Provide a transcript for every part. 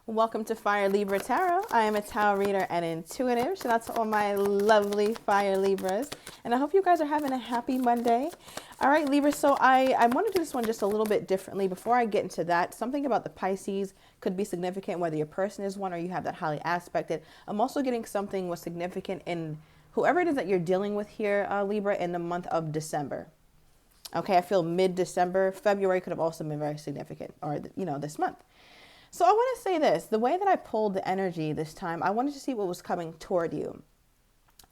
Welcome to Fire Libra Tarot. I am a tarot reader and intuitive. Shout out to all my lovely Fire Libras. And I hope you guys are having a happy Monday. All right, Libra, so I want to do this one just a little bit differently. Before I get into that, something about the Pisces could be significant, whether your person is one or you have that highly aspected. I'm also getting something was significant in whoever it is that you're dealing with here, Libra, in the month of December. Okay, I feel mid-December. February could have also been very significant, or, this month. So I want to say this, the way that I pulled the energy this time, I wanted to see what was coming toward you.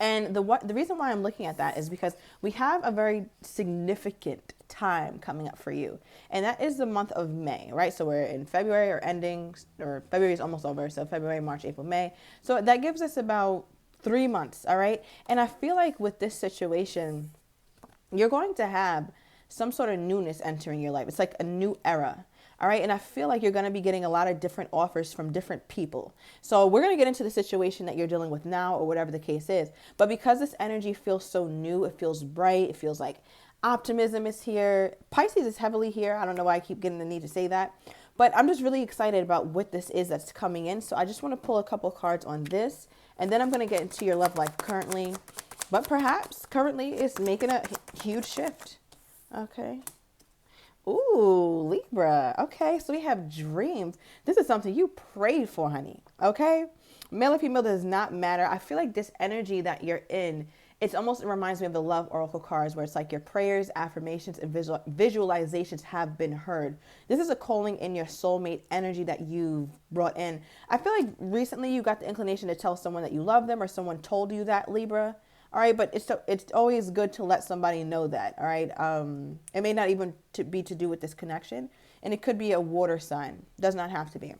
And the reason why I'm looking at that is because we have a very significant time coming up for you. And that is the month of May, right? So we're in February or ending, or February is almost over. So February, March, April, May. So that gives us about 3 months, all right? And I feel like with this situation, you're going to have some sort of newness entering your life. It's like a new era. All right. And I feel like you're going to be getting a lot of different offers from different people. So we're going to get into the situation that you're dealing with now or whatever the case is. But because this energy feels so new, it feels bright. It feels like optimism is here. Pisces is heavily here. I don't know why I keep getting the need to say that. But I'm just really excited about what this is that's coming in. So I just want to pull a couple cards on this. And then I'm going to get into your love life currently. But perhaps currently it's making a huge shift. Okay. Ooh, Libra. Okay, so we have dreams. This is something you prayed for, honey. Okay? Male or female does not matter. I feel like this energy that you're in, it reminds me of the love oracle cards where it's like your prayers, affirmations, and visualizations have been heard. This is a calling in your soulmate energy that you've brought in. I feel like recently you got the inclination to tell someone that you love them or someone told you that, Libra. All right, but it's always good to let somebody know that, all right? It may not even be to do with this connection, and it could be a water sign. Does not have to be.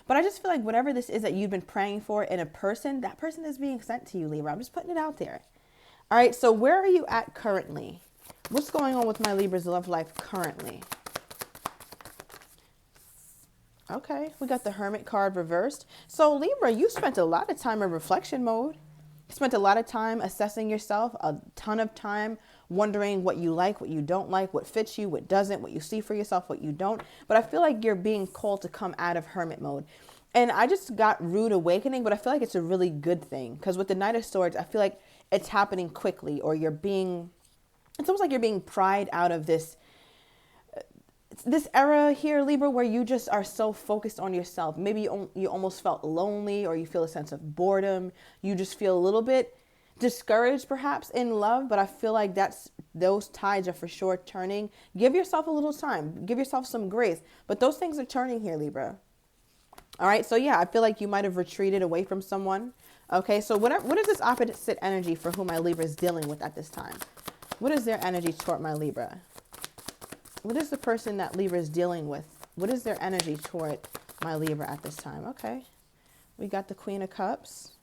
But I just feel like whatever this is that you've been praying for in a person, that person is being sent to you, Libra. I'm just putting it out there. All right, so where are you at currently? What's going on with my Libra's love life currently? Okay, we got the Hermit card reversed. So Libra, you spent a lot of time in reflection mode. Spent a lot of time assessing yourself, a ton of time wondering what you like, what you don't like, what fits you, what doesn't, what you see for yourself, what you don't. But I feel like you're being called to come out of hermit mode. And I just got rude awakening, but I feel like it's a really good thing. Because with the Knight of Swords, I feel like it's happening quickly, or it's almost like you're being pried out of this era here, Libra, where you just are so focused on yourself. Maybe you almost felt lonely, or you feel a sense of boredom. You just feel a little bit discouraged perhaps in love, but I feel like those tides are for sure turning. Give yourself a little time. Give yourself some grace. But those things are turning here, Libra. All right, so yeah, I feel like you might have retreated away from someone. Okay, so what is this opposite energy for who my Libra is dealing with at this time? What is their energy toward my Libra? What is the person that Libra is dealing with? What is their energy toward my Libra at this time? Okay. We got the Queen of Cups.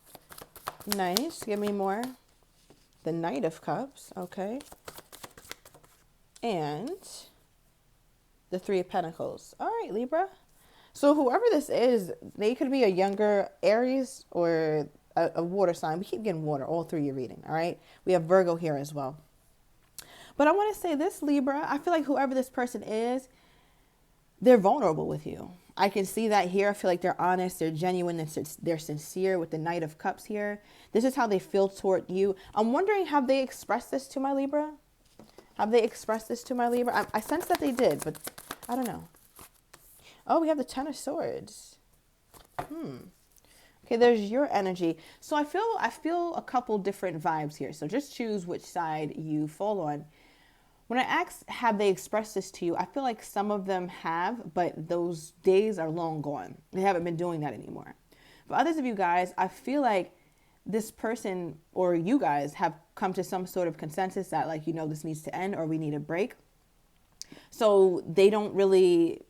Nice. Give me more. The Knight of Cups. Okay. And the Three of Pentacles. All right, Libra. So whoever this is, they could be a younger Aries or a water sign. We keep getting water all through your reading. All right. We have Virgo here as well. But I want to say this, Libra, I feel like whoever this person is, they're vulnerable with you. I can see that here. I feel like they're honest, they're genuine, they're sincere with the Knight of Cups here. This is how they feel toward you. I'm wondering, have they expressed this to my Libra? Have they expressed this to my Libra? I sense that they did, but I don't know. Oh, we have the Ten of Swords. Okay, there's your energy. So I feel a couple different vibes here. So just choose which side you fall on. When I ask, have they expressed this to you? I feel like some of them have, but those days are long gone. They haven't been doing that anymore. For others of you guys, I feel like this person or you guys have come to some sort of consensus that this needs to end or we need a break. So they don't really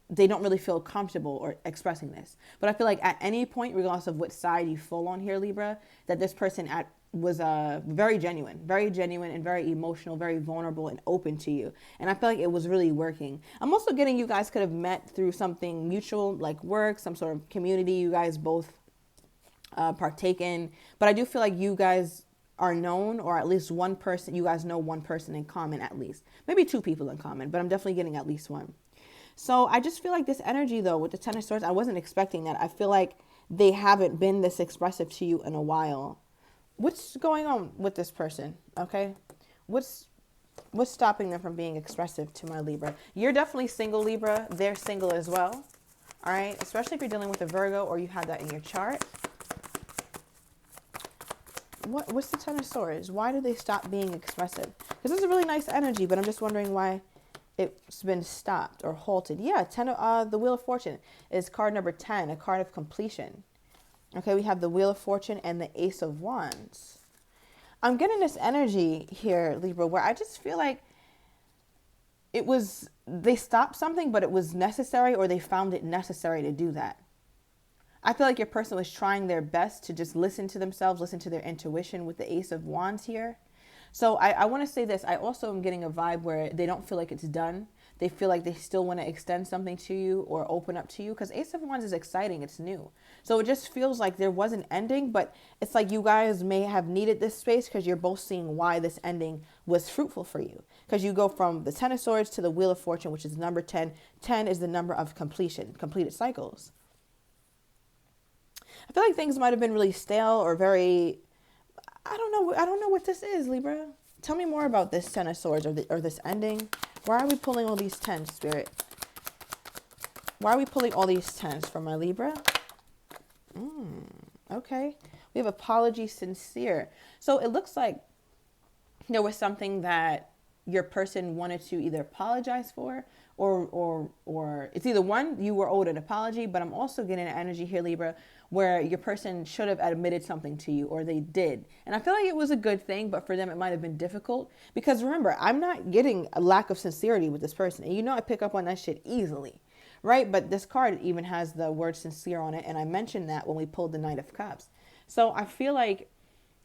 feel comfortable or expressing this. But I feel like at any point, regardless of what side you fall on here, Libra, that this person was very genuine and very emotional, very vulnerable and open to you. And I feel like it was really working. I'm also getting you guys could have met through something mutual, like work, some sort of community you guys both partake in. But I do feel like you guys are known, or at least one person, you guys know one person in common at least. Maybe two people in common, but I'm definitely getting at least one. So I just feel like this energy, though, with the Ten of Swords, I wasn't expecting that. I feel like they haven't been this expressive to you in a while. What's going on with this person? Okay. What's stopping them from being expressive to my Libra? You're definitely single, Libra. They're single as well. All right. Especially if you're dealing with a Virgo or you have that in your chart. What's the Ten of Swords? Why do they stop being expressive? Because this is a really nice energy, but I'm just wondering why it's been stopped or halted. Yeah, the Wheel of Fortune is card number 10, a card of completion. Okay, we have the Wheel of Fortune and the Ace of Wands. I'm getting this energy here, Libra, where I just feel like they stopped something, but it was necessary, or they found it necessary to do that. I feel like your person was trying their best to just listen to themselves, listen to their intuition with the Ace of Wands here. So I want to say this. I also am getting a vibe where they don't feel like it's done. They feel like they still want to extend something to you or open up to you, because Ace of Wands is exciting. It's new. So it just feels like there was an ending, but it's like you guys may have needed this space because you're both seeing why this ending was fruitful for you. Because you go from the Ten of Swords to the Wheel of Fortune, which is number 10. 10 is the number of completion, completed cycles. I feel like things might have been really stale or very, I don't know what this is, Libra. Tell me more about this Ten of Swords or this ending. Why are we pulling all these 10s, Spirit? Why are we pulling all these 10s for my Libra? Okay. We have apology sincere. So it looks like there was something that your person wanted to either apologize for or it's either one, you were owed an apology, but I'm also getting an energy here, Libra, where your person should have admitted something to you, or they did. And I feel like it was a good thing, but for them, it might have been difficult. Because remember, I'm not getting a lack of sincerity with this person. And you know I pick up on that shit easily, right? But this card even has the word sincere on it. And I mentioned that when we pulled the Knight of Cups. So I feel like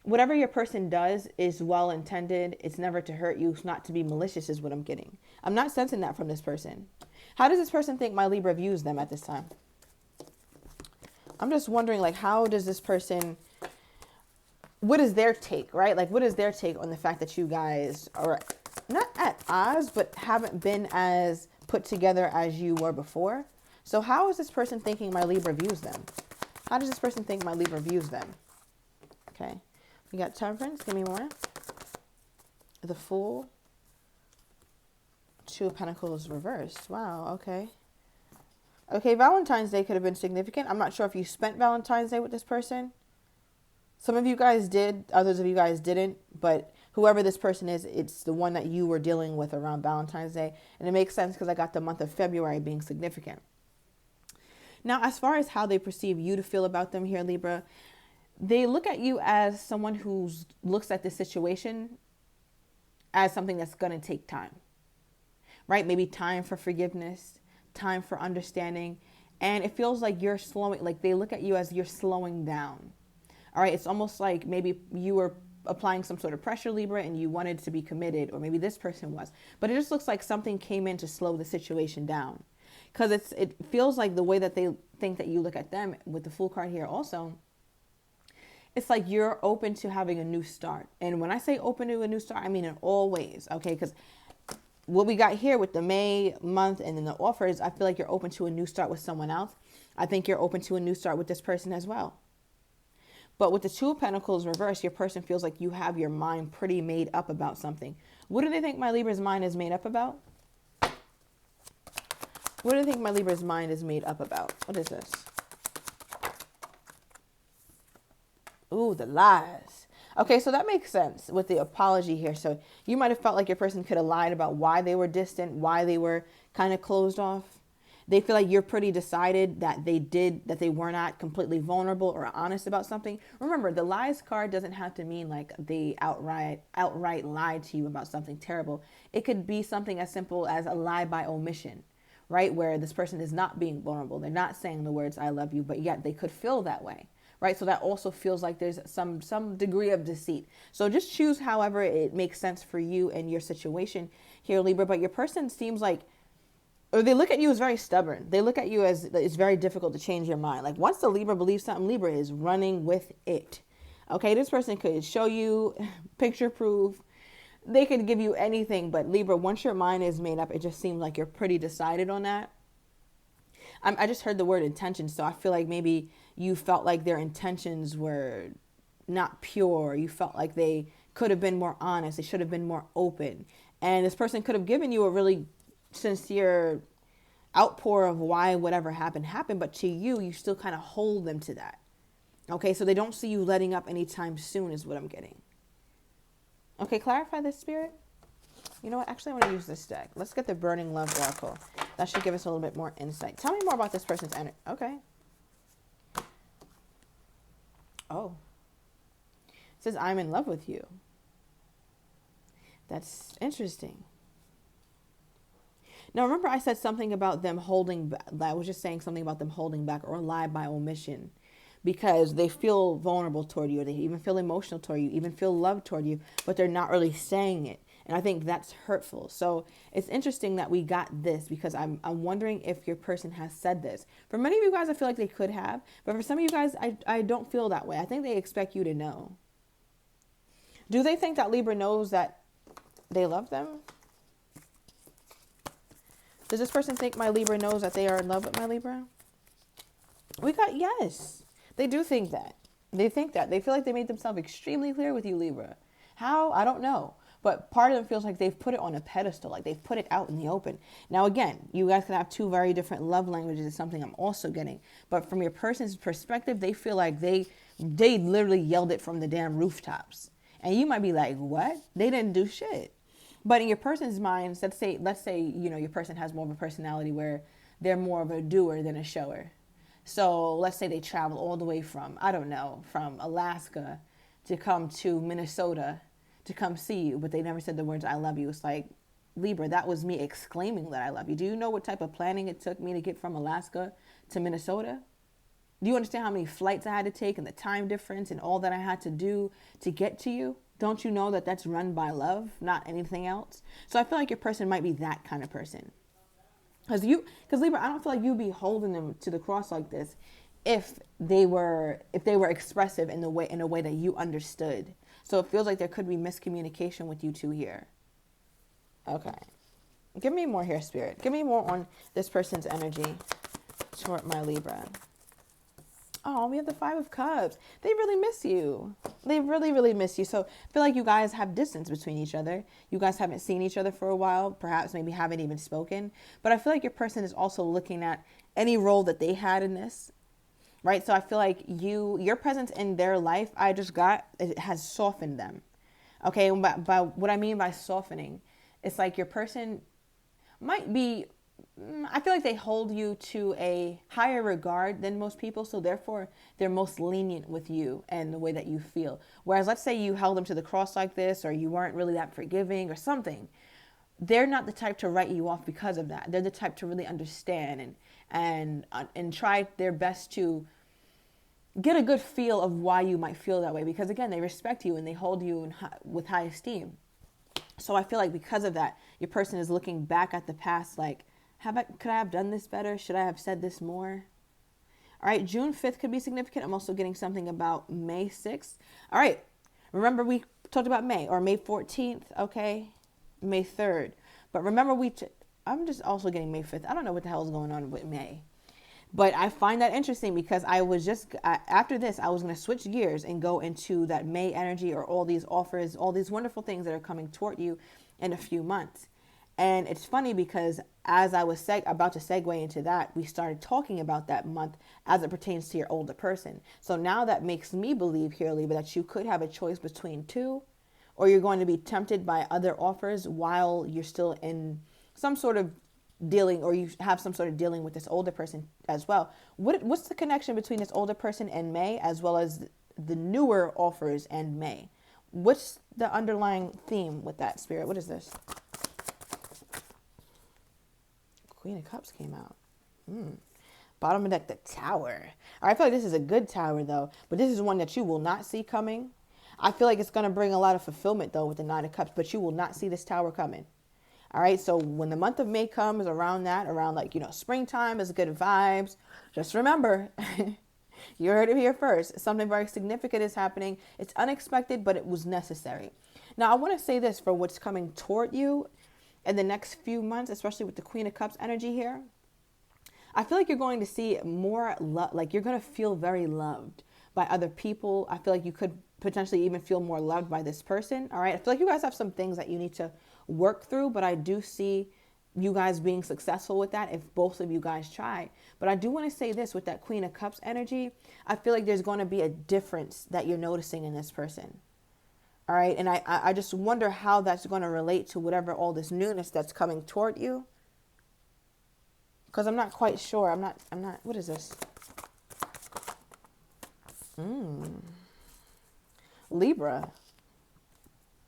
whatever your person does is well-intended. It's never to hurt you. It's not to be malicious is what I'm getting. I'm not sensing that from this person. How does this person think my Libra views them at this time? I'm just wondering, like, how does this person, what is their take, right? Like, what is their take on the fact that you guys are not at odds, but haven't been as put together as you were before? So how is this person thinking my Libra views them? How does this person think my Libra views them? Okay. We got Temperance. Give me more. The Fool. Two of Pentacles reversed. Wow. Okay. Okay, Valentine's Day could have been significant. I'm not sure if you spent Valentine's Day with this person. Some of you guys did, others of you guys didn't, but whoever this person is, it's the one that you were dealing with around Valentine's Day. And it makes sense because I got the month of February being significant. Now, as far as how they perceive you to feel about them here, Libra, they look at you as someone who looks at this situation as something that's going to take time, right? Maybe time for forgiveness, time for understanding. And it feels like you're slowing, like they look at you as you're slowing down. All right. It's almost like maybe you were applying some sort of pressure, Libra, and you wanted to be committed, or maybe this person was, but it just looks like something came in to slow the situation down. Because it feels like the way that they think that you look at them with the Fool card here also, it's like you're open to having a new start. And when I say open to a new start, I mean in all ways, okay? Because what we got here with the May month and then the offers, I feel like you're open to a new start with someone else. I think you're open to a new start with this person as well. But with the Two of Pentacles reversed, your person feels like you have your mind pretty made up about something. What do they think my Libra's mind is made up about? What do you think my Libra's mind is made up about? What is this? Ooh, the lies. Okay, so that makes sense with the apology here. So you might have felt like your person could have lied about why they were distant, why they were kind of closed off. They feel like you're pretty decided that they were not completely vulnerable or honest about something. Remember, the lies card doesn't have to mean like they outright lied to you about something terrible. It could be something as simple as a lie by omission, right? Where this person is not being vulnerable. They're not saying the words, I love you, but yet they could feel that way. Right? So that also feels like there's some degree of deceit. So just choose however it makes sense for you and your situation here, Libra. But your person seems like, or they look at you as very stubborn. They look at you as it's very difficult to change your mind. Like once the Libra believes something, Libra is running with it. Okay, this person could show you picture proof. They could give you anything. But Libra, once your mind is made up, it just seems like you're pretty decided on that. I just heard the word intention, so I feel like maybe you felt like their intentions were not pure. You felt like they could have been more honest. They should have been more open. And this person could have given you a really sincere outpour of why whatever happened. But to you, you still kind of hold them to that. Okay, so they don't see you letting up anytime soon is what I'm getting. Okay, clarify this, Spirit. You know what? Actually, I want to use this deck. Let's get the Burning Love Oracle. That should give us a little bit more insight. Tell me more about this person's energy. Okay. Oh. It says, I'm in love with you. That's interesting. Now, remember I said something about them holding back. I was just saying something about them holding back or lie by omission because they feel vulnerable toward you. Or they even feel emotional toward you, even feel love toward you, but they're not really saying it. And I think that's hurtful. So it's interesting that we got this because I'm wondering if your person has said this. For many of you guys, I feel like they could have. But for some of you guys, I don't feel that way. I think they expect you to know. Do they think that Libra knows that they love them? Does this person think my Libra knows that they are in love with my Libra? We got yes. They do think that. They think that. They feel like they made themselves extremely clear with you, Libra. How? I don't know. But part of them feels like they've put it on a pedestal, like they've put it out in the open. Now, again, you guys can have two very different love languages. It's something I'm also getting. But from your person's perspective, they feel like they literally yelled it from the damn rooftops. And you might be like, what? They didn't do shit. But in your person's mind, let's say, you know, your person has more of a personality where they're more of a doer than a shower. So let's say they travel all the way from, I don't know, from Alaska to come to Minnesota to come see you, but they never said the words, I love you. It's like, Libra, that was me exclaiming that I love you. Do you know what type of planning it took me to get from Alaska to Minnesota? Do you understand how many flights I had to take and the time difference and all that I had to do to get to you? Don't you know that that's run by love, not anything else? So I feel like your person might be that kind of person. Because Libra, I don't feel like you'd be holding them to the cross like this if they were expressive in a way that you understood. So it feels like there could be miscommunication with you two here. Okay. Give me more here, Spirit. Give me more on this person's energy toward my Libra. Oh, we have the 5 of Cups. They really miss you. They really, really miss you. So I feel like you guys have distance between each other. You guys haven't seen each other for a while. Perhaps maybe haven't even spoken. But I feel like your person is also looking at any role that they had in this. Right? So I feel like your presence in their life, it has softened them. Okay? And by what I mean by softening, it's like your person might be, I feel like they hold you to a higher regard than most people. So therefore, they're most lenient with you and the way that you feel. Whereas let's say you held them to the cross like this, or you weren't really that forgiving or something. They're not the type to write you off because of that. They're the type to really understand and try their best to get a good feel of why you might feel that way. Because again, they respect you and they hold you with high esteem. So I feel like because of that, your person is looking back at the past like, could I have done this better? Should I have said this more? All right, June 5th could be significant. I'm also getting something about May 6th. All right, remember we talked about May 14th, okay? May 3rd. But remember I'm just also getting May 5th. I don't know what the hell is going on with May. But I find that interesting because after this, I was going to switch gears and go into that May energy or all these offers, all these wonderful things that are coming toward you in a few months. And it's funny because as I was about to segue into that, we started talking about that month as it pertains to your older person. So now that makes me believe here, Libra, that you could have a choice between two, or you're going to be tempted by other offers while you're still in some sort of dealing, or you have some sort of dealing with this older person as well. What's the connection between this older person and May, as well as the newer offers and May? What's the underlying theme with that, Spirit? What is this? Queen of Cups came out. Bottom of deck, the Tower. All right, I feel like this is a good Tower, though. But this is one that you will not see coming. I feel like it's going to bring a lot of fulfillment, though, with the 9 of Cups. But you will not see this Tower coming. All right, so when the month of May comes around springtime is good vibes. Just remember, you heard it here first. Something very significant is happening. It's unexpected, but it was necessary. Now, I want to say this for what's coming toward you in the next few months, especially with the Queen of Cups energy here. I feel like you're going to see more love, like you're going to feel very loved by other people. I feel like you could potentially even feel more loved by this person. All right. I feel like you guys have some things that you need to work through, but I do see you guys being successful with that if both of you guys try. But I do want to say this with that Queen of Cups energy, I feel like there's going to be a difference that you're noticing in this person. All right. And I just wonder how that's going to relate to whatever all this newness that's coming toward you. Because I'm not quite sure. I'm not, what is this? Libra.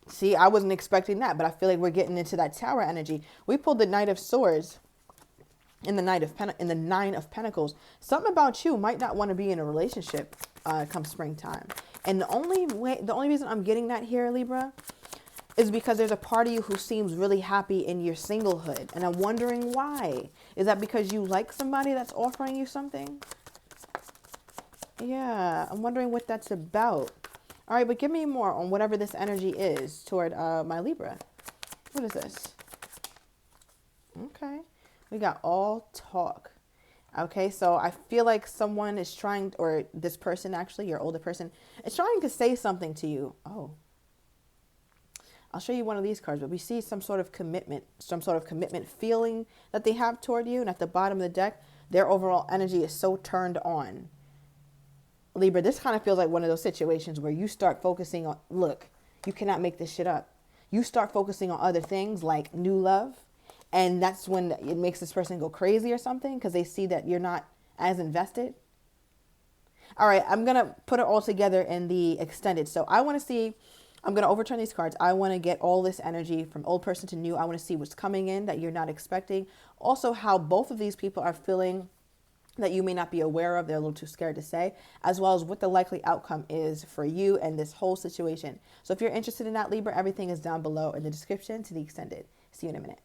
See, I wasn't expecting that, but I feel like we're getting into that Tower energy. We pulled the Knight of Swords in the Nine of Pentacles. Something about you might not want to be in a relationship come springtime. And the only reason I'm getting that here, Libra, is because there's a part of you who seems really happy in your singlehood. And I'm wondering why. Is that because you like somebody that's offering you something? Yeah, I'm wondering what that's about. All right, but give me more on whatever this energy is toward my Libra. What is this? Okay, we got all talk. Okay, so I feel like someone is trying, or this person actually, your older person, is trying to say something to you. Oh, I'll show you one of these cards, but we see some sort of commitment feeling that they have toward you. And at the bottom of the deck, their overall energy is so turned on. Libra, this kind of feels like one of those situations where you start focusing on, look, you cannot make this shit up. You start focusing on other things like new love. And that's when it makes this person go crazy or something because they see that you're not as invested. All right, I'm going to put it all together in the extended. So I want to see, I'm going to overturn these cards. I want to get all this energy from old person to new. I want to see what's coming in that you're not expecting. Also, how both of these people are feeling that you may not be aware of, they're a little too scared to say, as well as what the likely outcome is for you and this whole situation. So if you're interested in that, Libra, everything is down below in the description to the extended. See you in a minute.